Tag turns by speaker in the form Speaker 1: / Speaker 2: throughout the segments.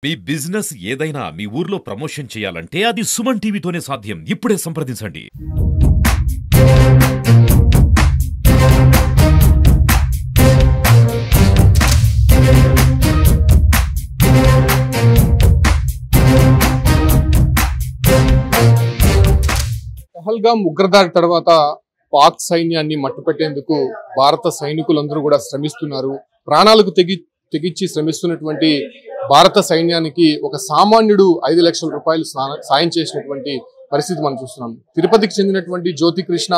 Speaker 1: మీ business ఏదైనా మీ ఊర్లో promotion చేయాలంటే అది సుమన్ టీవీతోనే సాధ్యం. ఇప్పుడే సంప్రదించండి.
Speaker 2: పహల్గామ్ ఉగ్రదాడి తర్వాత పాక్ సైన్యాన్ని మట్టుపెట్టేందుకు భారత సైనికులందరూ కూడా శ్రమిస్తున్నారు. ప్రాణాలకు తెగించి శ్రమిస్తున్నటువంటి భారత సైన్యానికి ఒక సామాన్యుడు 5 లక్షల రూపాయలు సాయం చేసినటువంటి పరిస్థితి మనం చూస్తున్నాం. తిరుపతికి చెందినటువంటి జ్యోతి కృష్ణ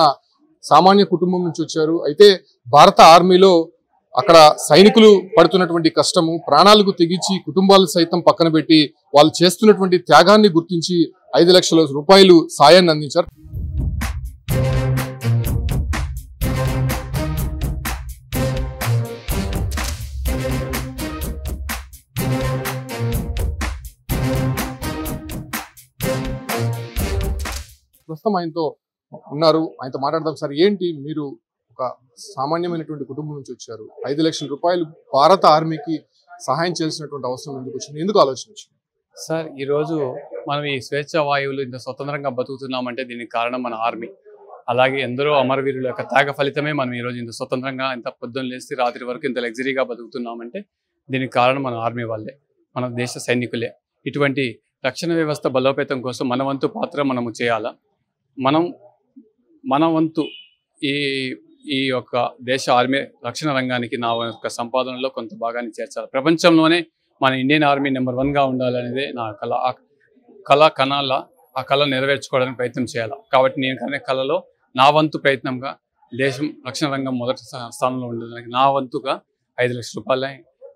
Speaker 2: సామాన్య కుటుంబం నుంచి వచ్చారు. అయితే భారత ఆర్మీలో అక్కడ సైనికులు పడుతున్నటువంటి కష్టము, ప్రాణాలకు తెగించి కుటుంబాలు సైతం పక్కన పెట్టి వాళ్ళు చేస్తున్నటువంటి త్యాగాన్ని గుర్తించి 5 లక్షల రూపాయలు సాయాన్ని అందించారు. ప్రస్తుతం ఆయనతో ఉన్నారు, ఆయనతో మాట్లాడదాం. సార్, ఏంటి మీరు ఒక సామాన్యమైనటువంటి కుటుంబం నుంచి వచ్చారు, 5 లక్షల రూపాయలు భారత ఆర్మీకి సహాయం చేసినటువంటి అవసరం ఎందుకు వచ్చింది, ఎందుకు ఆలోచన వచ్చింది?
Speaker 3: సార్, ఈరోజు మనం ఈ స్వేచ్ఛ వాయువులు ఇంత స్వతంత్రంగా బతుకుతున్నామంటే దీనికి కారణం మన ఆర్మీ. అలాగే ఎందరో అమరవీరుల యొక్క త్యాగ ఫలితమే మనం ఈరోజు ఇంత స్వతంత్రంగా, ఇంత పొద్దున్న లేసి రాత్రి వరకు ఇంత లగ్జరీగా బతుకుతున్నామంటే దీనికి కారణం మన ఆర్మీ వాళ్ళే, మన దేశ సైనికులే. ఇటువంటి రక్షణ వ్యవస్థ బలోపేతం కోసం మన వంతు పాత్ర మనము చేయాలా. మన వంతు ఈ యొక్క దేశ ఆర్మీ రక్షణ రంగానికి నా యొక్క సంపాదనలో కొంత భాగాన్ని చేర్చాలి. ప్రపంచంలోనే మన ఇండియన్ ఆర్మీ నెంబర్ 1గా ఉండాలనేదే నా కళ. ఆ కళ నెరవేర్చుకోవడానికి ప్రయత్నం చేయాలి. కాబట్టి నేను కనే కళలో నా వంతు ప్రయత్నంగా దేశం రక్షణ రంగం మొదటి స్థానంలో ఉండడానికి నా వంతుగా 5 లక్షల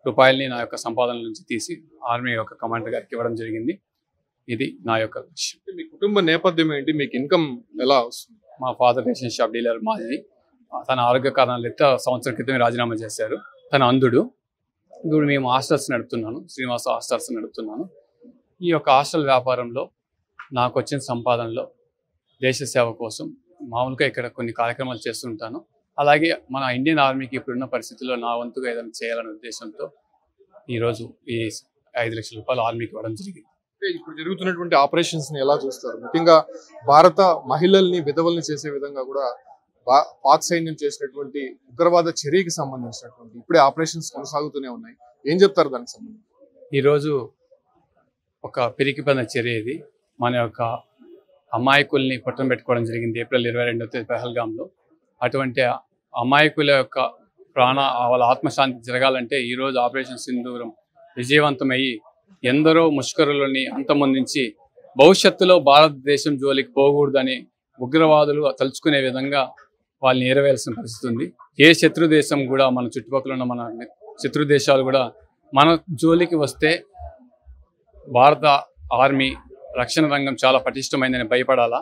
Speaker 3: రూపాయలని నా యొక్క సంపాదన నుంచి తీసి ఆర్మీ యొక్క కమాండర్ గారికి ఇవ్వడం జరిగింది. ఇది నా యొక్క లక్ష్యం.
Speaker 2: మీ కుటుంబ నేపథ్యం ఏంటి, మీకు ఇన్కమ్ ఎలా వస్తుంది?
Speaker 3: మా ఫాదర్ రేషన్ షాప్ డీలర్ మాది. తన ఆరోగ్య కారణాలు సంవత్సరం క్రితమే రాజీనామా చేశారు. తన అంధుడు. ఇప్పుడు మేము హాస్టల్స్ నడుపుతున్నాను, శ్రీనివాస హాస్టల్స్ నడుపుతున్నాను. ఈ యొక్క హాస్టల్ వ్యాపారంలో నాకు వచ్చిన సంపాదనలో దేశ సేవ కోసం మామూలుగా ఇక్కడ కొన్ని కార్యక్రమాలు చేస్తుంటాను. అలాగే మన ఇండియన్ ఆర్మీకి ఇప్పుడున్న పరిస్థితుల్లో నా వంతుగా ఏదైనా చేయాలనే ఉద్దేశంతో ఈరోజు ఈ 5 లక్షల రూపాయలు ఆర్మీకి ఇవ్వడం జరిగింది.
Speaker 2: ఇప్పుడు జరుగుతున్నటువంటి ఆపరేషన్స్ ని ఎలా చూస్తారు? ముఖ్యంగా భారత మహిళల్ని విధవల్ని చేసే విధంగా కూడా పాక్ సైన్యం చేసినటువంటి ఉగ్రవాద చర్యకి సంబంధించినటువంటి ఇప్పుడే ఆపరేషన్స్ కొనసాగుతూనే ఉన్నాయి. ఏం చెప్తారు దానికి సంబంధించి?
Speaker 3: ఈరోజు ఒక పిరికిపడిన చర్య ఇది. మన యొక్క అమాయకుల్ని పట్టం పెట్టుకోవడం జరిగింది ఏప్రిల్ 22వ తేదీ పహల్గామ్లో. అటువంటి అమాయకుల యొక్క వాళ్ళ ఆత్మశాంతి జరగాలంటే ఈరోజు ఆపరేషన్ సింధూరం విజయవంతమయ్యి ఎందరో ముష్కరులని అంతమొందించి భవిష్యత్తులో భారతదేశం జోలికి పోకూడదని ఉగ్రవాదులు తలుచుకునే విధంగా వాళ్ళని ఏరవేయాల్సిన పరిస్థితి ఉంది. ఏ శత్రు దేశం కూడా, మన చుట్టుపక్కల ఉన్న మన శత్రు దేశాలు కూడా మన జోలికి వస్తే భారత ఆర్మీ రక్షణ రంగం చాలా పటిష్టమైందని భయపడాలా.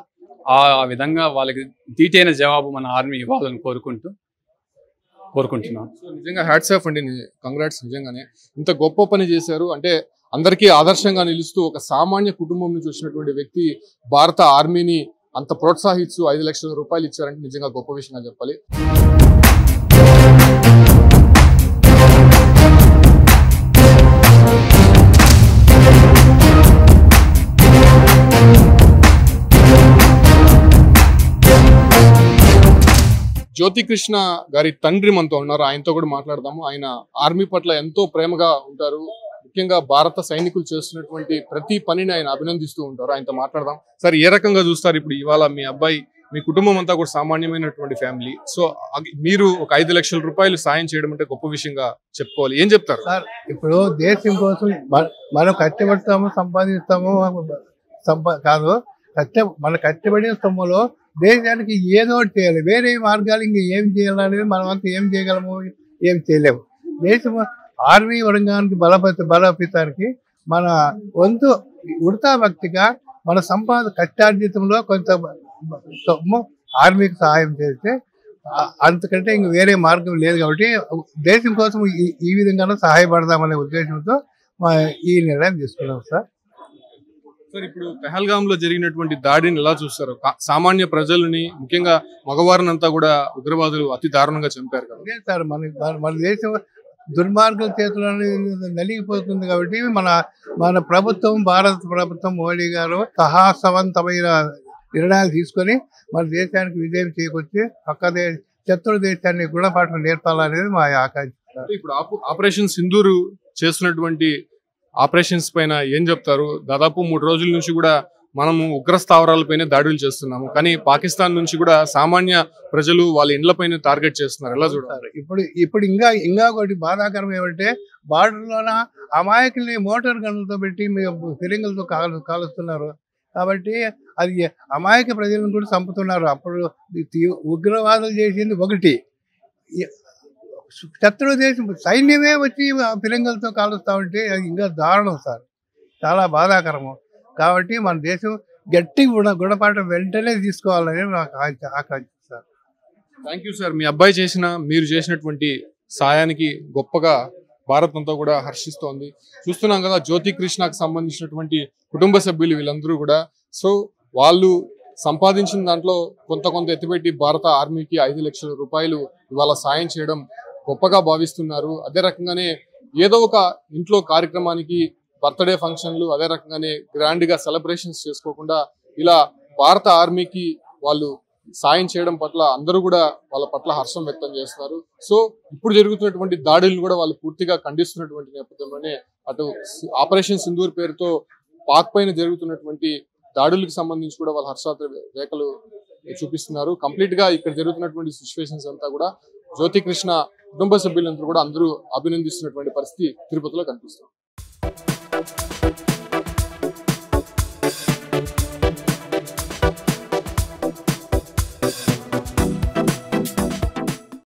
Speaker 3: ఆ విధంగా వాళ్ళకి దీటైన జవాబు మన ఆర్మీ ఇవ్వాలని కోరుకుంటున్నాను.
Speaker 2: నిజంగా హ్యాట్స్ ఆఫ్ అండి, కంగ్రాట్స్. నిజంగానే ఇంత గొప్ప పని చేశారు. అంటే అందరికీ ఆదర్శంగా నిలుస్తూ ఒక సామాన్య కుటుంబం నుంచి వచ్చినటువంటి వ్యక్తి భారత ఆర్మీని అంత ప్రోత్సహిస్తూ 5 లక్షల రూపాయలు ఇచ్చారంటే నిజంగా గొప్ప విషయంగా చెప్పాలి. జ్యోతి కృష్ణ గారి తండ్రి మనతో ఉన్నారు, ఆయనతో కూడా మాట్లాడదాము. ఆయన ఆర్మీ పట్ల ఎంతో ప్రేమగా ఉంటారు. ముఖ్యంగా భారత సైనికులు చేస్తున్నటువంటి ప్రతి పనిని ఆయన అభినందిస్తూ ఉంటారు. ఆయనతో మాట్లాడదాం. సార్, ఏ రకంగా చూస్తారు ఇప్పుడు ఇవాళ మీ అబ్బాయి, మీ కుటుంబం అంతా కూడా సామాన్యమైనటువంటి ఫ్యామిలీ, సో మీరు ఒక 5 లక్షల రూపాయలు సాయం చేయడం అంటే గొప్ప విషయంగా చెప్పుకోవాలి. ఏం చెప్తారు?
Speaker 4: సార్, ఇప్పుడు దేశం కోసం మనం కష్టపడతాము, సంపాదిస్తాము కాదు, మన కష్టపడిన సొమ్ములో దేశానికి ఏదో ఒకటి చేయాలి. వేరే మార్గాలు ఇంకా ఏం చేయాలనేది మనం అంతా ఏం చేయగలము, ఏం చేయలేము. దేశం ఆర్మీ రంగానికి బలోపేతానికి మన వంతు ఉడతా భక్తిగా మన కష్టార్జితంలో కొంత సొమ్ము ఆర్మీకి సహాయం చేస్తే అంతకంటే ఇంక వేరే మార్గం లేదు. కాబట్టి దేశం కోసం ఈ విధంగా సహాయపడదామనే ఉద్దేశంతో ఈ నిర్ణయం తీసుకున్నాం సార్.
Speaker 2: సార్, ఇప్పుడు పెహల్గామ్ లో జరిగినటువంటి దాడిని ఎలా చూస్తారు? సామాన్య ప్రజలని, ముఖ్యంగా మగవారినంతా కూడా ఉగ్రవాదులు అతి దారుణంగా చంపారు కదా.
Speaker 4: అదే సార్, మన దేశం దుర్మార్గుల చేతుల్లో నలిగిపోతుంది. కాబట్టి మన ప్రభుత్వం, భారత ప్రభుత్వం, మోడీ గారు సాహసవంతమైన నిర్ణయాలు తీసుకొని మన దేశానికి విజయం చేకూర్చి శత్రు దేశాన్ని గుణపాఠం నేర్పాలనేది మా ఆకాంక్ష.
Speaker 2: ఇప్పుడు ఆపరేషన్ సింధూర్ చేస్తున్నటువంటి ఆపరేషన్స్ పైన ఏం చెప్తారు? దాదాపు 3 రోజుల నుంచి కూడా మనము ఉగ్ర స్థావరాలపైన దాడులు చేస్తున్నాము, కానీ పాకిస్తాన్ నుంచి కూడా సామాన్య ప్రజలు వాళ్ళ ఇండ్లపైన టార్గెట్ చేస్తున్నారు. ఎలా చూడాలి?
Speaker 4: ఇప్పుడు ఇంకా ఒకటి బాధాకరం ఏమంటే, బార్డర్లోన అమాయకుల్ని మోటార్ గన్నులతో పెట్టి ఫిరింగులతో కాలుస్తున్నారు. కాబట్టి అది అమాయక ప్రజలను కూడా చంపుతున్నారు. అప్పుడు ఉగ్రవాదులు చేసింది ఒకటి, శత్రు దేశం సైన్యమే వచ్చి ఫిరంగులతో కాలుస్తూ ఉంటే అది ఇంకా దారుణం సార్, చాలా బాధాకరము. కాబట్టి మన దేశం గట్టి గుణపాఠం వెంటనే తీసుకోవాలని నాకు ఆకాంక్ష సార్.
Speaker 2: Thank you sir. మీ అబ్బాయి మీరు చేసినటువంటి సాయానికి గొప్పగా భారత్ అంతా కూడా హర్షిస్తోంది. చూస్తున్నాం కదా, జ్యోతి కృష్ణకు సంబంధించినటువంటి కుటుంబ సభ్యులు వీళ్ళందరూ కూడా వాళ్ళు సంపాదించిన దాంట్లో కొంత ఎత్తిపెట్టి భారత ఆర్మీకి 5 లక్షల రూపాయలు ఇవాళ సాయం చేయడం గొప్పగా భావిస్తున్నారు. అదే రకంగానే ఏదో ఒక ఇంట్లో కార్యక్రమానికి, బర్త్డే ఫంక్షన్లు, అదే రకంగానే గ్రాండ్ గా సెలబ్రేషన్స్ చేసుకోకుండా ఇలా భారత ఆర్మీకి వాళ్ళు సాయం చేయడం పట్ల అందరూ కూడా వాళ్ళ పట్ల హర్షం వ్యక్తం చేస్తున్నారు. సో ఇప్పుడు జరుగుతున్నటువంటి దాడులను కూడా వాళ్ళు పూర్తిగా ఖండిస్తున్నటువంటి నేపథ్యంలోనే అటు ఆపరేషన్ సింధూర్ పేరుతో పాక్ పైన జరుగుతున్నటువంటి దాడులకు సంబంధించి కూడా వాళ్ళ హర్షాత్ర రేఖలు చూపిస్తున్నారు. కంప్లీట్ గా ఇక్కడ జరుగుతున్నటువంటి సిచ్యువేషన్స్ అంతా కూడా జ్యోతి కృష్ణ కుటుంబ సభ్యులందరూ కూడా అందరూ అభినందిస్తున్నటువంటి పరిస్థితి తిరుపతిలో కనిపిస్తుంది.